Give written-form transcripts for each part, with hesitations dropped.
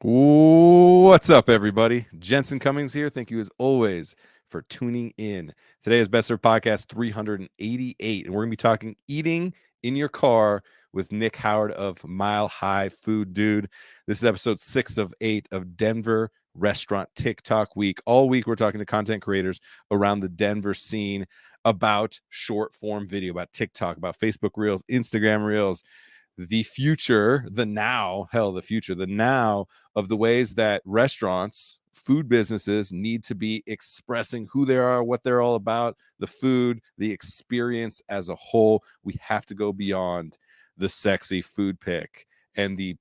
What's up, everybody? Jensen Cummings here. Thank you, as always, for tuning in. Today is Best Served Podcast 388, and we're going to be talking eating in your car with Nick Howard of Mile High Food Dude. This is episode 6 of 8 of Denver Restaurant Tik Tok Week. All week, we're talking to content creators around the Denver scene about short form video, about TikTok, about Facebook Reels, Instagram Reels, the future, the now of the ways that restaurants, food businesses need to be expressing who they are, what they're all about, the food, the experience as a whole. We have to go beyond the sexy food pic and the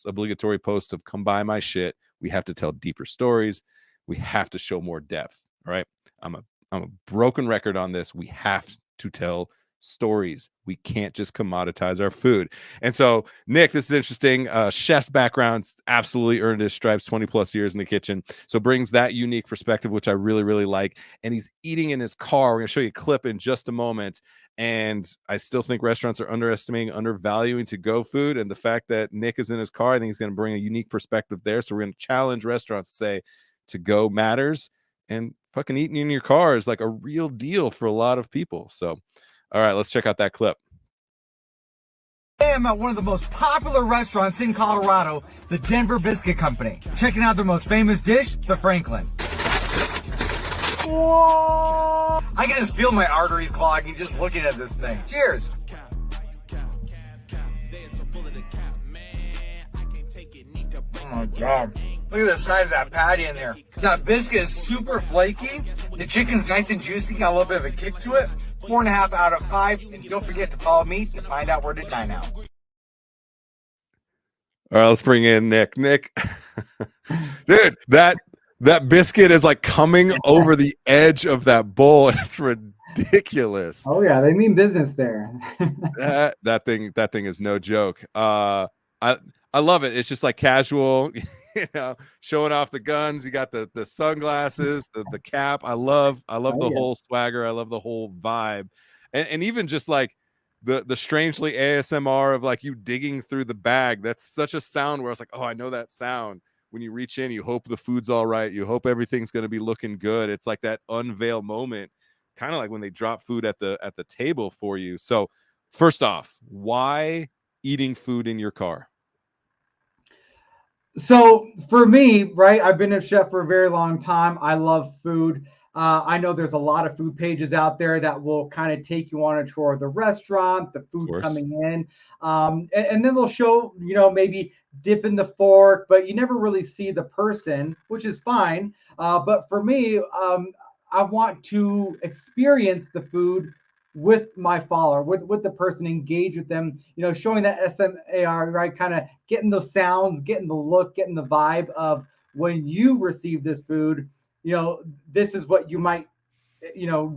obligatory post of come buy my shit. We have to tell deeper stories. We have to show more depth. All right. I'm a broken record on this. We have to tell stories. We can't just commoditize our food. And so, Nick, this is interesting. Chef's background, absolutely earned his stripes, 20 plus years in the kitchen. So brings that unique perspective, which I really, really like. And he's eating in his car. We're going to show you a clip in just a moment. And I still think restaurants are undervaluing to-go food. And the fact that Nick is in his car, I think he's going to bring a unique perspective there. So we're going to challenge restaurants to say to-go matters. And fucking eating in your car is like a real deal for a lot of people. So all right, let's check out that clip. I am at one of the most popular restaurants in Colorado, the Denver Biscuit Company. Checking out their most famous dish, the Franklin. Whoa! I can just feel my arteries clogging just looking at this thing. Cheers! Oh my god. Look at the size of that patty in there. That biscuit is super flaky. The chicken's nice and juicy, got a little bit of a kick to it. 4.5 out of 5. And don't forget to follow me to find out where to dine out. All right, let's bring in Nick. Nick, dude, that biscuit is like coming over the edge of that bowl. It's ridiculous. Oh yeah, they mean business there. that thing is no joke. I love it. It's just like casual, showing off the guns. You got the sunglasses, the cap. I love the whole swagger. I love the whole vibe, and even just like the strangely ASMR of like you digging through the bag. That's such a sound where I was like, oh, I know that sound. When you reach in, you hope the food's all right. You hope everything's going to be looking good. It's like that unveil moment, kind of like when they drop food at the table for you. So first off, why eating food in your car? So for me, right, I've been a chef for a very long time. I love food. I know there's a lot of food pages out there that will kind of take you on a tour of the restaurant, the food coming in, and then they'll show, maybe dipping the fork, but you never really see the person, which is fine. But for me, I want to experience the food with my follower, with the person, engage with them, showing that SMAR, right? Kind of getting those sounds, getting the look, getting the vibe of when you receive this food, this is what you might,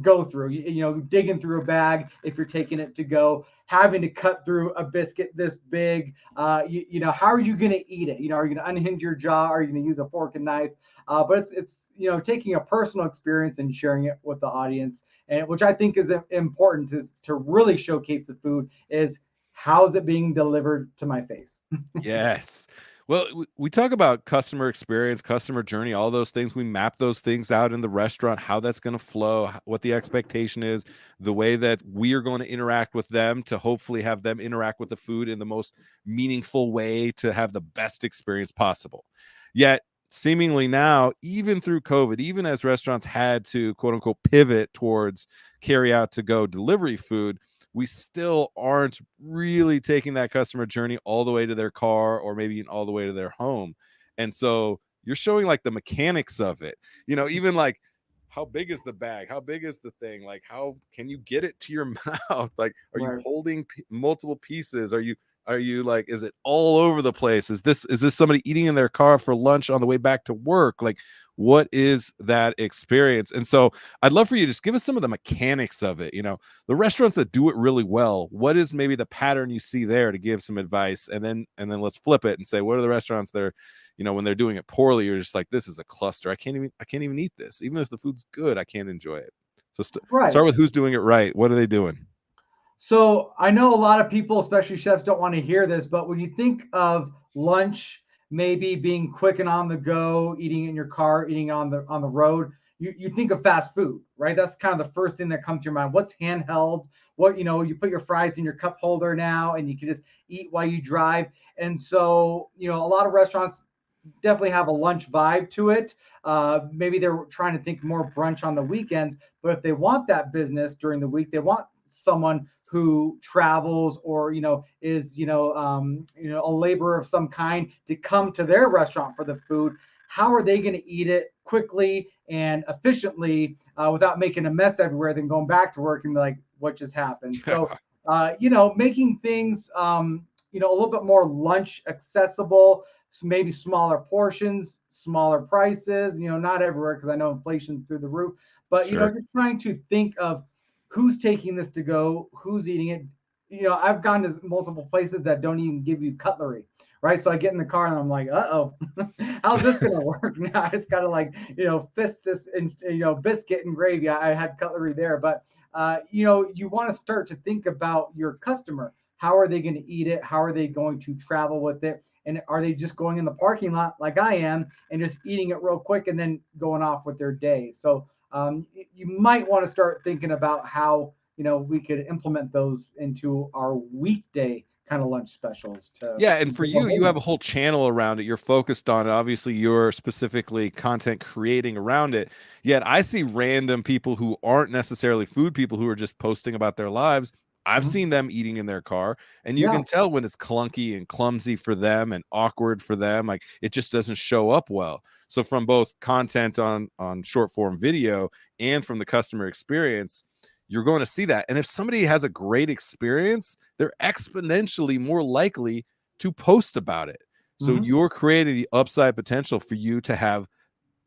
go through, digging through a bag if you're taking it to go, having to cut through a biscuit this big, how are you going to eat it? Are you going to unhinge your jaw? Are you going to use a fork and knife? But it's taking a personal experience and sharing it with the audience, and which I think is important to really showcase the food is how's it being delivered to my face. Yes. Well, we talk about customer experience, customer journey, all those things. We map those things out in the restaurant, how that's going to flow, what the expectation is, the way that we are going to interact with them to hopefully have them interact with the food in the most meaningful way to have the best experience possible. Yet, seemingly now, even through COVID, even as restaurants had to, quote unquote, pivot towards carry out to go delivery food, we still aren't really taking that customer journey all the way to their car or maybe even all the way to their home. And so you're showing like the mechanics of it, even like how big is the bag? How big is the thing? Like, how can you get it to your mouth? Like, are you holding multiple pieces? Are you like, is it all over the place? Is this somebody eating in their car for lunch on the way back to work? Like, what is that experience? And so I'd love for you to just give us some of the mechanics of it. The restaurants that do it really well, what is maybe the pattern you see there to give some advice? And then let's flip it and say, what are the restaurants that are, when they're doing it poorly, you're just like, this is a cluster. I can't even eat this. Even if the food's good, I can't enjoy it. So start with who's doing it right. What are they doing? So I know a lot of people, especially chefs, don't want to hear this, but when you think of lunch maybe being quick and on the go, eating in your car, eating on the road, you think of fast food, right? That's kind of the first thing that comes to your mind. What's handheld? What, you put your fries in your cup holder now and you can just eat while you drive. And so, a lot of restaurants definitely have a lunch vibe to it. Maybe they're trying to think more brunch on the weekends, but if they want that business during the week, they want someone who travels or is a laborer of some kind to come to their restaurant for the food. How are they going to eat it quickly and efficiently without making a mess everywhere, then going back to work and be like, what just happened? So making things a little bit more lunch accessible, so maybe smaller portions, smaller prices, not everywhere because I know inflation's through the roof, but Sure. just trying to think of who's taking this to go, who's eating it. I've gone to multiple places that don't even give you cutlery, right? So I get in the car and I'm like, uh-oh, how's this gonna work? Now I just gotta fist this and biscuit and gravy. I had cutlery there, but you want to start to think about your customer. How are they going to eat it? How are they going to travel with it? And are they just going in the parking lot like I am and just eating it real quick and then going off with their day? So you might want to start thinking about how we could implement those into our weekday kind of lunch specials. And for you, you have a whole channel around it. You're focused on it. Obviously, you're specifically content creating around it. Yet I see random people who aren't necessarily food people who are just posting about their lives. I've seen them eating in their car, and you can tell when it's clunky and clumsy for them and awkward for them. Like it just doesn't show up well. So from both content on short form video and from the customer experience, you're going to see that. And if somebody has a great experience, they're exponentially more likely to post about it. So you're creating the upside potential for you to have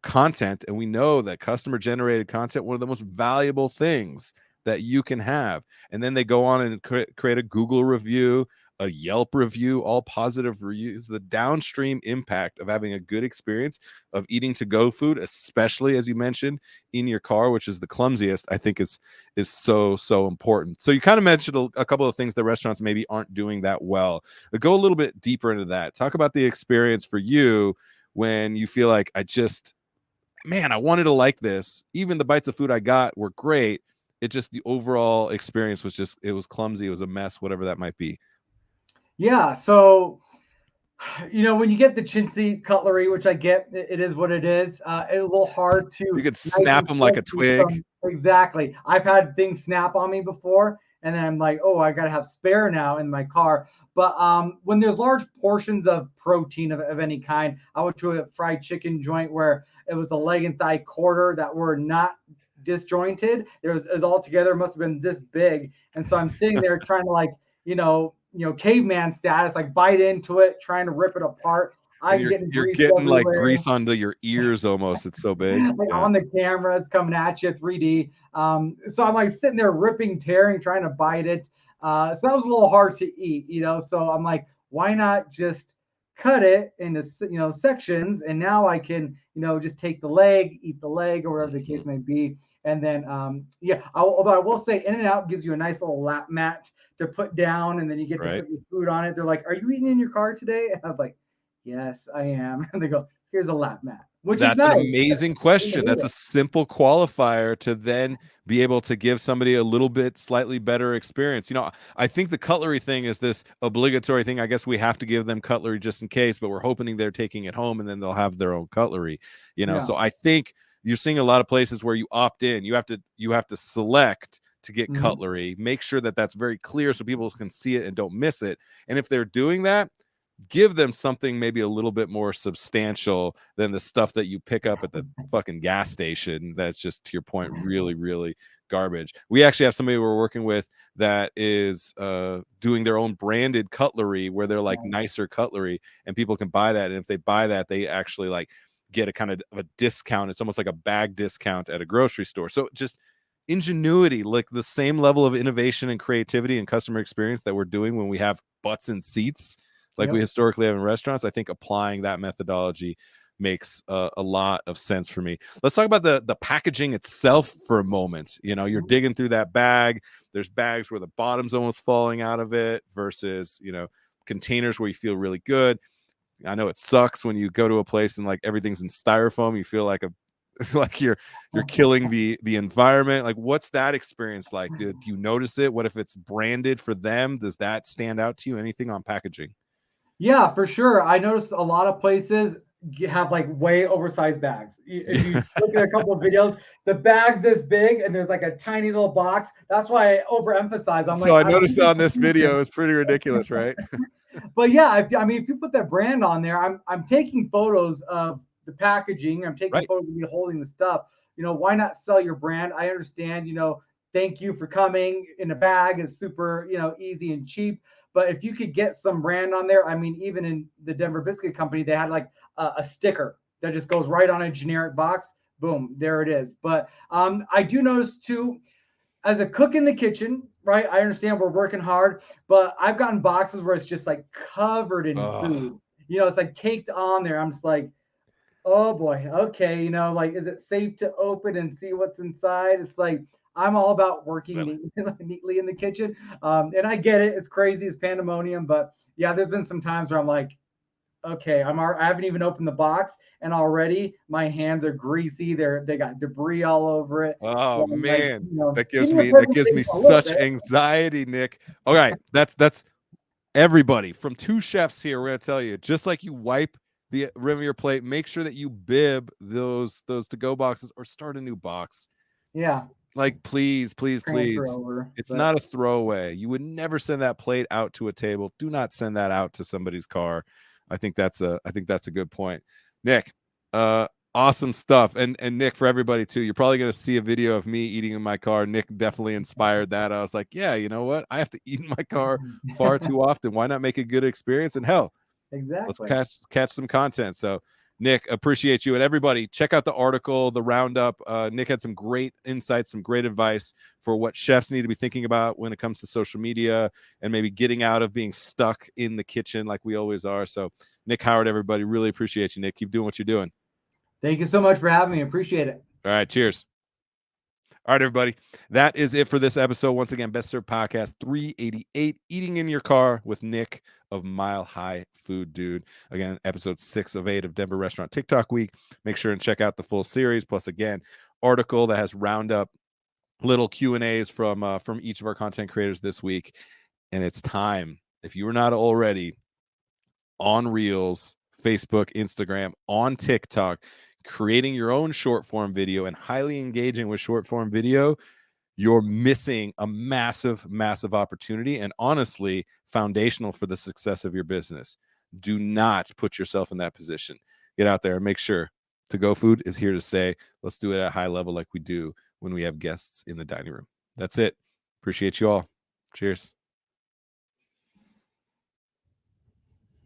content. And we know that customer generated content, one of the most valuable things that you can have. And then they go on and create a Google review, a Yelp review, all positive reviews. The downstream impact of having a good experience of eating to go food, especially as you mentioned in your car, which is the clumsiest, I think is so important. So you kind of mentioned a couple of things that restaurants maybe aren't doing that well. But go a little bit deeper into that. Talk about the experience for you when you feel like I wanted to like this. Even the bites of food I got were great. It just, the overall experience was it was clumsy. It was a mess, whatever that might be. Yeah. So, when you get the chintzy cutlery, which I get, it is what it is. It's a little hard to. You could snap them like a twig. Exactly. I've had things snap on me before, and then I'm like, oh, I got to have spare now in my car. But when there's large portions of protein of any kind, I went to a fried chicken joint where it was a leg and thigh quarter that were not disjointed. It was all together, must have been this big. And so I'm sitting there trying to caveman status, like bite into it, trying to rip it apart. You're getting like grease onto your ears almost. It's so big. On the cameras coming at you, 3D. So I'm like sitting there ripping, tearing, trying to bite it. So that was a little hard to eat, So I'm like, why not just cut it into sections, and now I can just take the leg, eat the leg, or whatever the case may be. And then although I will say In-N-Out gives you a nice little lap mat to put down, and then you get to put your food on it. They're like, are you eating in your car today? And I was like, yes, I am. And they go, here's a lap mat. That's an amazing question. That's a simple qualifier to then be able to give somebody a little bit slightly better experience. I think the cutlery thing is this obligatory thing. I guess we have to give them cutlery just in case, but we're hoping they're taking it home and then they'll have their own cutlery. So I think you're seeing a lot of places where you opt in. You have to select to get cutlery. Make sure that that's very clear so people can see it and don't miss it. And if they're doing that, give them something maybe a little bit more substantial than the stuff that you pick up at the fucking gas station. That's just, to your point, really, really garbage. We actually have somebody we're working with that is doing their own branded cutlery where they're like nicer cutlery, and people can buy that. And if they buy that, they actually like get a kind of a discount. It's almost like a bag discount at a grocery store. So just ingenuity, like the same level of innovation and creativity and customer experience that we're doing when we have butts and seats like we historically have in restaurants. I think applying that methodology makes a lot of sense for me. Let's talk about the packaging itself for a moment. You're digging through that bag. There's bags where the bottom's almost falling out of it versus, containers where you feel really good. I know it sucks when you go to a place and like everything's in styrofoam. You feel like like you're killing the environment. Like, what's that experience like? Do you notice it? What if it's branded for them? Does that stand out to you? Anything on packaging? Yeah, for sure. I noticed a lot of places have like way oversized bags. If you look at a couple of videos, the bag's this big and there's like a tiny little box. That's why I overemphasize. I'm So like, I noticed on this video, it's pretty ridiculous, right? But yeah, if you put that brand on there, I'm taking photos of the packaging. I'm taking Right. photos of you holding the stuff. Why not sell your brand? I understand. Thank you for coming in a bag is super, easy and cheap. But if you could get some brand on there, I mean, even in the Denver Biscuit Company, they had like a sticker that just goes right on a generic box. Boom, there it is. But I do notice too, as a cook in the kitchen, right? I understand we're working hard, but I've gotten boxes where it's just like covered in food. It's like caked on there. I'm just like, oh boy, okay. Like, is it safe to open and see what's inside? It's like, I'm all about working neatly in the kitchen. And I get it. It's crazy. It's pandemonium. But yeah, there's been some times where I'm like, okay, I haven't even opened the box, and already my hands are greasy. They got debris all over it. Oh So like, man, that gives me look, such anxiety, Nick. All right, that's everybody from two chefs here. We're gonna tell you, just like you wipe the rim of your plate, make sure that you bib those to-go boxes or start a new box. Yeah. Like, please. It's not a throwaway. You would never send that plate out to a table. Do not send that out to somebody's car. I think that's a good point. Nick, awesome stuff. And Nick, for everybody too, you're probably going to see a video of me eating in my car. Nick definitely inspired that. I was like, yeah, you know what? I have to eat in my car far too often. Why not make a good experience? And hell, exactly. let's catch some content. So Nick, appreciate you. And everybody, check out the article, the roundup. Nick had some great insights, some great advice for what chefs need to be thinking about when it comes to social media and maybe getting out of being stuck in the kitchen like we always are. So Nick Howard, everybody, really appreciate you, Nick. Keep doing what you're doing. Thank you so much for having me. Appreciate it. All right, cheers. All right, everybody. That is it for this episode. Once again, Best Served Podcast 388, Eating in Your Car with Nick of Mile High Food Dude. Again, episode 6 of 8 of Denver Restaurant TikTok Week. Make sure and check out the full series. Plus, again, article that has roundup little Q&As from each of our content creators this week. And it's time, if you are not already on Reels, Facebook, Instagram, on TikTok, creating your own short form video and highly engaging with short form video, you're missing a massive opportunity and honestly foundational for the success of your business. Do not put yourself in that position. Get out there and make sure To Go Food is here to stay. Let's do it at a high level like we do when we have guests in the dining room. That's it. Appreciate you all. Cheers.